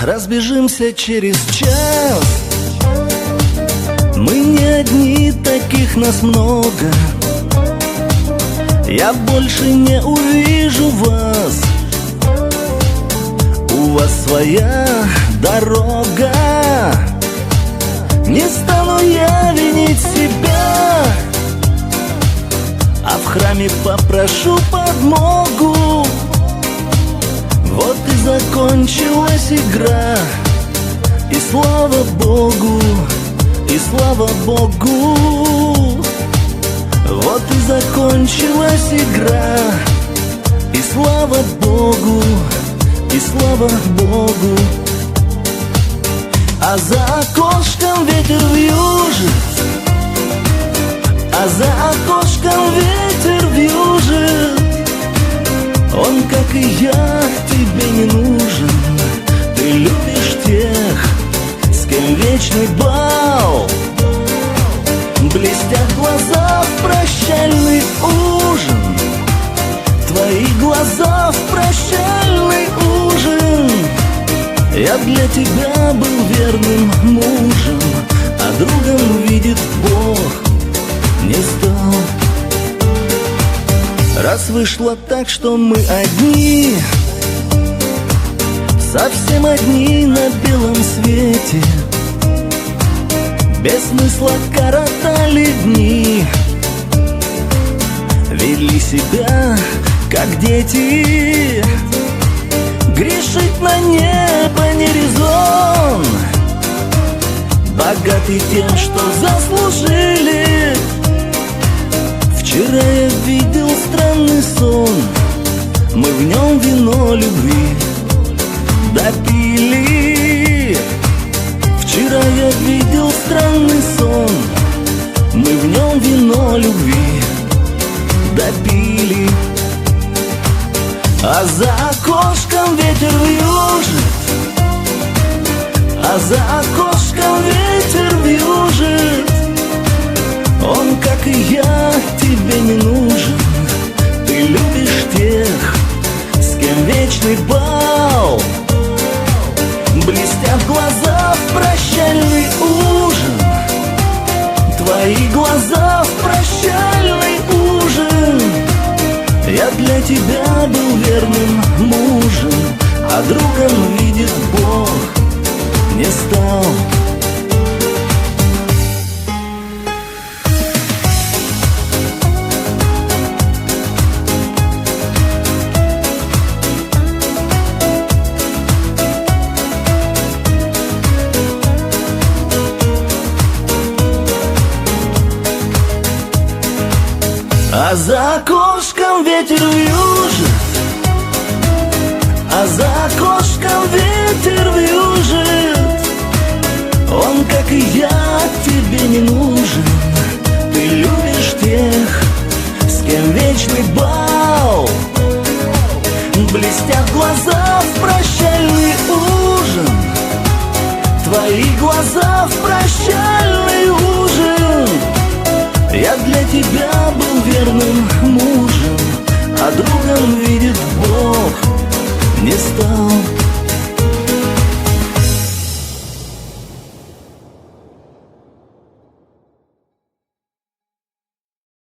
разбежимся через час. Мы не одни, таких нас много. Я больше не увижу вас. У вас своя дорога. Не стану я винить себя, а в храме попрошу подмогу. Вот и закончилась игра, и слава Богу, и слава Богу. Вот и закончилась игра, и слава Богу, и слава Богу. А за окошком ветер вьюжит, а за окошком ветер вьюжит. Он, как и я, тебе не нужен. Ты любишь тех, с кем вечный бал. Блестят глаза в прощальный ужин, твои глаза в прощальный ужин. Я для тебя был верным мужем, а другом, видит Бог, не стал. Раз вышло так, что мы одни, совсем одни на белом свете, без смысла коротали дни, вели себя как дети. Грешить на небо не резон, богаты тем, что заслужили. Вчера я видел странный сон, мы в нем вино любви допили. Вчера я видел странный сон, мы в нем вино любви допили. А за окошком ветер вьюжит, а за окошком ветер вьюжит. Он, как и я, тебе не нужен. Ты любишь тех, с кем вечный бал. Блестят глаза в прощальный ужин, твои глаза в прощальный ужин. Я для тебя был верным мужем, а другом, видит Бог, не стал. А за окошком ветер вьюжит, а за окошком ветер вьюжит. Он, как и я, тебе не нужен. Ты любишь тех, с кем вечный бал. Блестят глаза в прощальный ужин, твои глаза в прощальный ужин. Я для тебя был верным мужем, а другом, видит Бог, не стал.